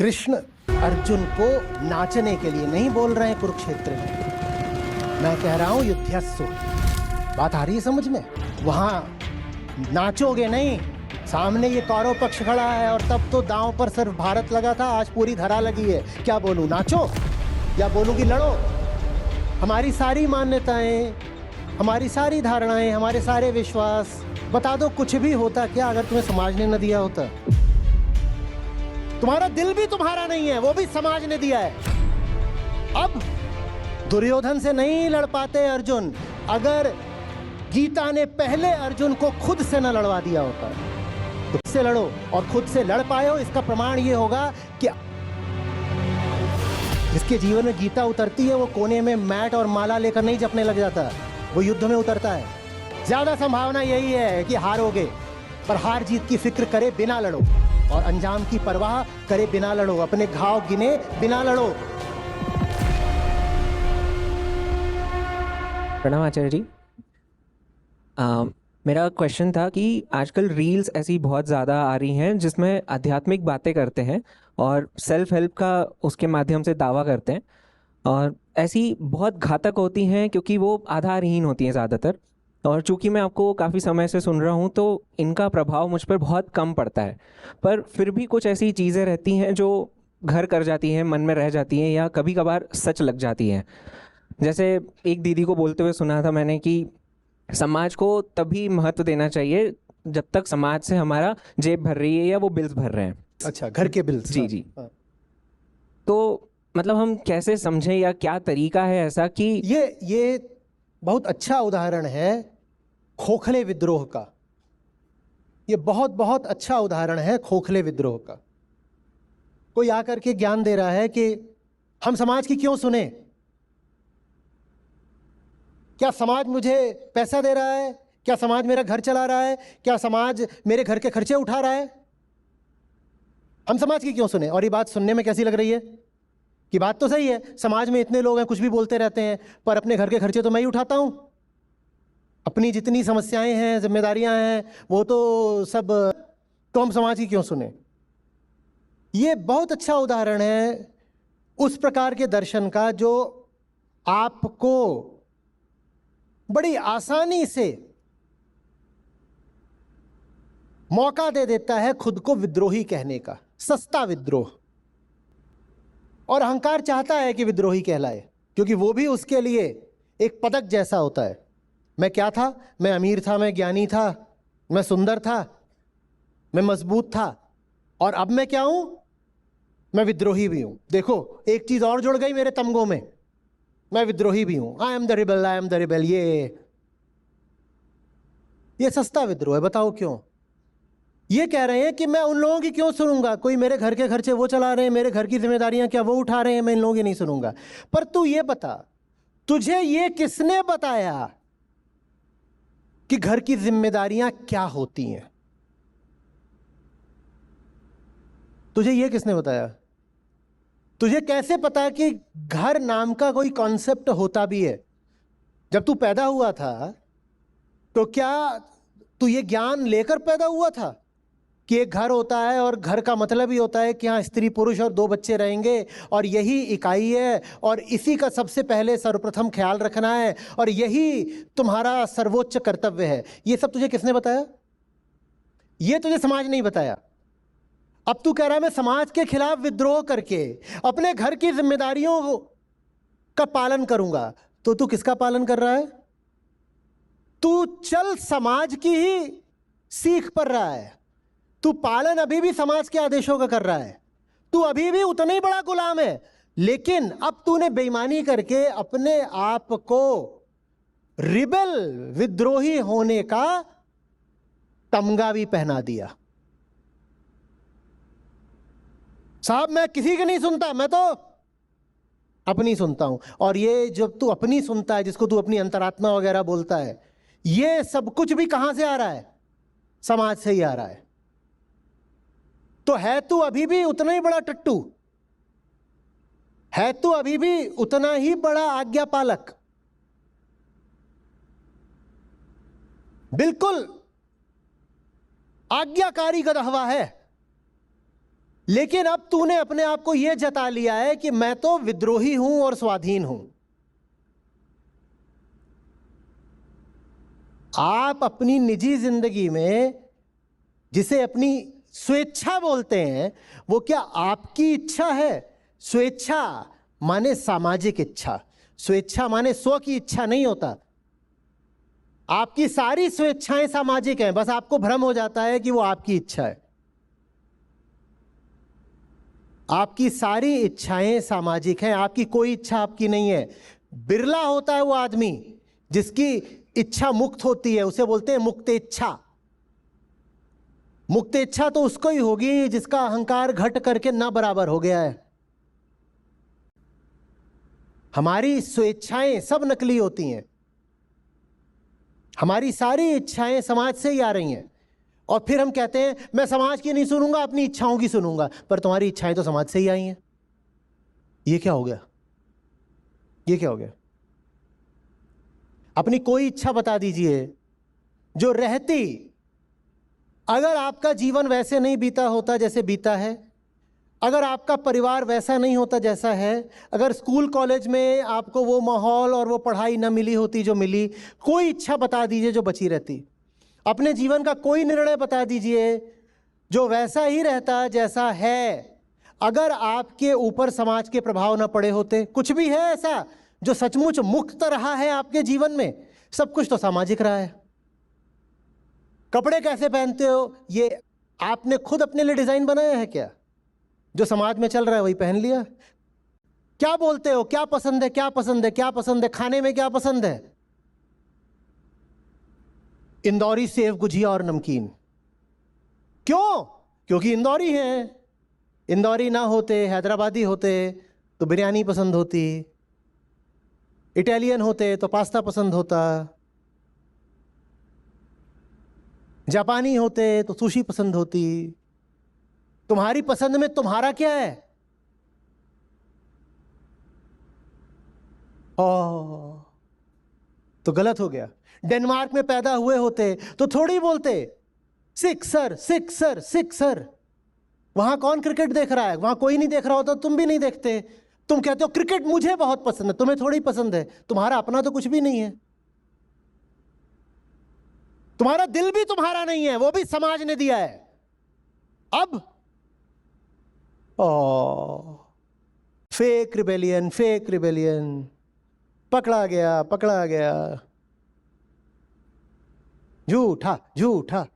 कृष्ण अर्जुन को नाचने के लिए नहीं बोल रहे हैं कुरुक्षेत्र में। मैं कह रहा हूं युद्धस्सु। बात आ रही है समझ में? वहां नाचोगे नहीं, सामने ये कौरव पक्ष खड़ा है और तब तो दांव पर सिर्फ भारत लगा था, आज पूरी धरा लगी है। क्या बोलूं, नाचो या बोलूं कि लड़ो? हमारी सारी मान्यताएं, हमारी सारी धारणाएं, हमारे सारे विश्वास, बता दो कुछ भी होता क्या अगर तुम्हें समाज ने न दिया होता? तुम्हारा दिल भी तुम्हारा नहीं है, वो भी समाज ने दिया है। अब दुर्योधन से नहीं लड़ पाते अर्जुन, अगर गीता ने पहले अर्जुन को खुद से न लड़वा दिया होता। खुद से लड़ो, और खुद से लड़ पाए हो इसका प्रमाण ये होगा कि जिसके जीवन में गीता उतरती है वो कोने में मैट और माला लेकर नहीं जपने लग जाता, वो युद्ध में उतरता है। ज्यादा संभावना यही है कि हारोगे, पर हार जीत की फिक्र करे बिना लड़ो, और अंजाम की परवाह करे बिना लड़ो, अपने घाव गिने बिना लड़ो। प्रणाम आचार्य जी। मेरा क्वेश्चन था कि आजकल रील्स ऐसी बहुत ज़्यादा आ रही हैं जिसमें आध्यात्मिक बातें करते हैं और सेल्फ हेल्प का उसके माध्यम से दावा करते हैं, और ऐसी बहुत घातक होती हैं क्योंकि वो आधारहीन होती हैं ज़्यादातर। और चूंकि मैं आपको काफ़ी समय से सुन रहा हूँ तो इनका प्रभाव मुझ पर बहुत कम पड़ता है, पर फिर भी कुछ ऐसी चीज़ें रहती हैं जो घर कर जाती हैं, मन में रह जाती हैं, या कभी कभार सच लग जाती हैं। जैसे एक दीदी को बोलते हुए सुना था मैंने कि समाज को तभी महत्व देना चाहिए जब तक समाज से हमारा जेब भर रही है या वो बिल्स भर रहे हैं। अच्छा, घर के बिल्स। जी जी। तो मतलब हम कैसे समझें, या क्या तरीका है ऐसा कि ये बहुत अच्छा उदाहरण है खोखले विद्रोह का। ये बहुत बहुत अच्छा उदाहरण है खोखले विद्रोह का। कोई आकर के ज्ञान दे रहा है कि हम समाज की क्यों सुने? क्या समाज मुझे पैसा दे रहा है? क्या समाज मेरा घर चला रहा है? क्या समाज मेरे घर के खर्चे उठा रहा है? हम समाज की क्यों सुने? और ये बात सुनने में कैसी लग रही है? कि बात तो सही है, समाज में इतने लोग हैं, कुछ भी बोलते रहते हैं, पर अपने घर के खर्चे तो मैं ही उठाता हूं। अपनी जितनी समस्याएं हैं, जिम्मेदारियां हैं, वो तो सब, तो हम समाज की क्यों सुने? ये बहुत अच्छा उदाहरण है उस प्रकार के दर्शन का जो आपको बड़ी आसानी से मौका दे देता है खुद को विद्रोही कहने का। सस्ता विद्रोह। और अहंकार चाहता है कि विद्रोही कहलाए, क्योंकि वो भी उसके लिए एक पदक जैसा होता है। मैं क्या था? मैं अमीर था, मैं ज्ञानी था, मैं सुंदर था, मैं मजबूत था, और अब मैं क्या हूं? मैं विद्रोही भी हूं। देखो, एक चीज और जुड़ गई मेरे तमगों में, मैं विद्रोही भी हूं। I am the rebel, I am the rebel. ये सस्ता विद्रोह है। बताओ क्यों? ये कह रहे हैं कि मैं उन लोगों की क्यों सुनूंगा? कोई मेरे घर के खर्चे वो चला रहे हैं, मेरे घर की जिम्मेदारियां क्या वो उठा रहे हैं, मैं इन लोगों की नहीं सुनूंगा। पर तू ये बता, तुझे ये किसने बताया कि घर की जिम्मेदारियां क्या होती हैं? तुझे ये किसने बताया? तुझे कैसे पता कि घर नाम का कोई कॉन्सेप्ट होता भी है? जब तू पैदा हुआ था तो क्या तू ये ज्ञान लेकर पैदा हुआ था कि एक घर होता है और घर का मतलब ही होता है कि हाँ, स्त्री पुरुष और 2 बच्चे रहेंगे और यही इकाई है और इसी का सबसे पहले सर्वप्रथम ख्याल रखना है और यही तुम्हारा सर्वोच्च कर्तव्य है? ये सब तुझे किसने बताया? ये तुझे समाज नहीं बताया। अब तू कह रहा है मैं समाज के खिलाफ विद्रोह करके अपने घर की जिम्मेदारियों का पालन करूंगा। तो तू किसका पालन कर रहा है? तू चल समाज की ही सीख पर रहा है। तू पालन अभी भी समाज के आदेशों का कर रहा है। तू अभी भी उतना ही बड़ा गुलाम है, लेकिन अब तूने बेईमानी करके अपने आप को रिबेल, विद्रोही होने का तमगा भी पहना दिया। साहब, मैं किसी की नहीं सुनता, मैं तो अपनी सुनता हूं। और ये जब तू अपनी सुनता है, जिसको तू अपनी अंतरात्मा वगैरह बोलता है, ये सब कुछ भी कहां से आ रहा है? समाज से ही आ रहा है। तो है तू अभी भी उतना ही बड़ा टट्टू, है तू अभी भी उतना ही बड़ा आज्ञा पालक, बिल्कुल आज्ञाकारी गदहवा है। लेकिन अब तूने अपने आप को यह जता लिया है कि मैं तो विद्रोही हूं और स्वाधीन हूं। आप अपनी निजी जिंदगी में जिसे अपनी स्वेच्छा बोलते हैं, वो क्या आपकी इच्छा है? स्वेच्छा माने सामाजिक इच्छा, स्वेच्छा माने स्व की इच्छा नहीं होता। आपकी सारी स्वेच्छाएं सामाजिक हैं, बस आपको भ्रम हो जाता है कि वो आपकी इच्छा है। आपकी सारी इच्छाएं सामाजिक हैं, आपकी कोई इच्छा आपकी नहीं है। बिरला होता है वो आदमी जिसकी इच्छा मुक्त होती है, उसे बोलते हैं मुक्त इच्छा। मुक्त इच्छा तो उसको ही होगी जिसका अहंकार घट करके ना बराबर हो गया है। हमारी स्वेच्छाएं सब नकली होती हैं, हमारी सारी इच्छाएं समाज से ही आ रही हैं। और फिर हम कहते हैं मैं समाज की नहीं सुनूंगा, अपनी इच्छाओं की सुनूंगा। पर तुम्हारी इच्छाएं तो समाज से ही आई हैं। ये क्या हो गया? ये क्या हो गया? अपनी कोई इच्छा बता दीजिए जो रहती, अगर आपका जीवन वैसे नहीं बीता होता जैसे बीता है, अगर आपका परिवार वैसा नहीं होता जैसा है, अगर स्कूल कॉलेज में आपको वो माहौल और वो पढ़ाई ना मिली होती जो मिली, कोई इच्छा बता दीजिए जो बची रहती। अपने जीवन का कोई निर्णय बता दीजिए जो वैसा ही रहता जैसा है, अगर आपके ऊपर समाज के प्रभाव ना पड़े होते। कुछ भी है ऐसा जो सचमुच मुक्त रहा है आपके जीवन में? सब कुछ तो सामाजिक रहा है। कपड़े कैसे पहनते हो, ये आपने खुद अपने लिए डिजाइन बनाया है क्या? जो समाज में चल रहा है वही पहन लिया। क्या बोलते हो, क्या पसंद है, क्या पसंद है, क्या पसंद है, खाने में क्या पसंद है? इंदौरी सेव गुजिया और नमकीन। क्यों? क्योंकि इंदौरी हैं। इंदौरी ना होते, हैदराबादी होते तो बिरयानी पसंद होती, इटालियन होते तो पास्ता पसंद होता, जापानी होते तो सुशी पसंद होती। तुम्हारी पसंद में तुम्हारा क्या है? ओ, तो गलत हो गया। डेनमार्क में पैदा हुए होते तो थोड़ी बोलते सिक्सर सिक्सर सिक्सर। वहां कौन क्रिकेट देख रहा है? वहां कोई नहीं देख रहा होता, तुम भी नहीं देखते। तुम कहते हो क्रिकेट मुझे बहुत पसंद है, तुम्हें थोड़ी पसंद है। तुम्हारा अपना तो कुछ भी नहीं है। तुम्हारा दिल भी तुम्हारा नहीं है, वो भी समाज ने दिया है। अब ओ, फेक रिबेलियन, फेक रिबेलियन। पकड़ा गया, पकड़ा गया। झूठा झूठा।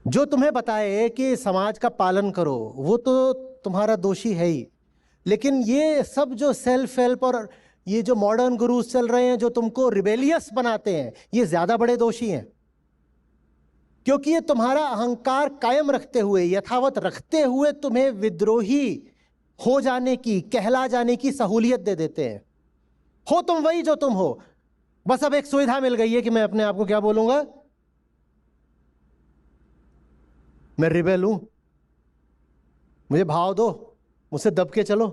जो तुम्हें बताए कि समाज का पालन करो वो तो तुम्हारा दोषी है ही, लेकिन ये सब जो सेल्फ हेल्प और ये जो मॉडर्न गुरुज चल रहे हैं जो तुमको रिबेलियस बनाते हैं, ये ज्यादा बड़े दोषी हैं। क्योंकि ये तुम्हारा अहंकार कायम रखते हुए, यथावत रखते हुए तुम्हें विद्रोही हो जाने की, कहला जाने की सहूलियत दे देते हैं। हो तुम वही जो तुम हो, बस अब एक सुविधा मिल गई है कि मैं अपने आप को क्या बोलूंगा, मैं रिबेल हूं, मुझे भाव दो, मुझसे दब के चलो।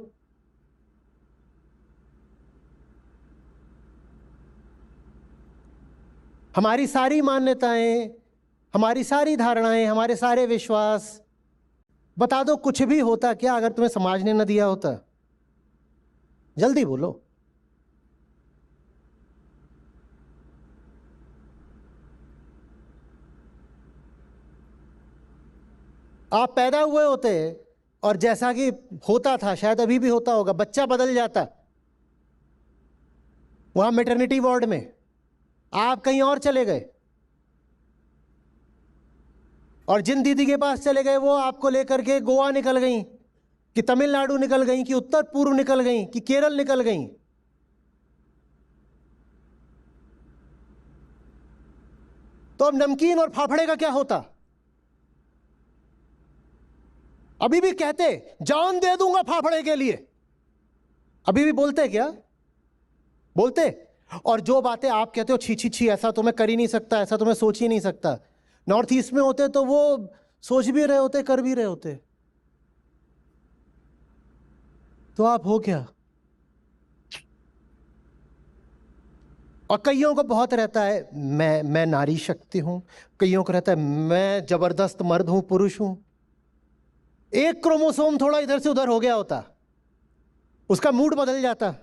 हमारी सारी मान्यताएं, हमारी सारी धारणाएं, हमारे सारे विश्वास, बता दो कुछ भी होता क्या अगर तुम्हें समाज ने न दिया होता? जल्दी बोलो। आप पैदा हुए होते और जैसा कि होता था, शायद अभी भी होता होगा, बच्चा बदल जाता। वहां मैटरनिटी वार्ड में आप कहीं और चले गए, और जिन दीदी के पास चले गए वो आपको लेकर के गोवा निकल गई, कि तमिलनाडु निकल गई, कि उत्तर पूर्व निकल गई, कि केरल निकल गई। तो अब नमकीन और फाफड़े का क्या होता? अभी भी कहते जान दे दूंगा फाफड़े के लिए, अभी भी बोलते क्या? बोलते। और जो बातें आप कहते हो छी छी छी, ऐसा तो मैं कर ही नहीं सकता, ऐसा तो मैं सोच ही नहीं सकता, नॉर्थ ईस्ट में होते तो वो सोच भी रहे होते, कर भी रहे होते। तो आप हो क्या? और कईयों को बहुत रहता है मैं नारी शक्ति हूं, कईयों को रहता है मैं जबरदस्त मर्द हूं, पुरुष हूं। एक क्रोमोसोम थोड़ा इधर से उधर हो गया होता, उसका मूड बदल जाता।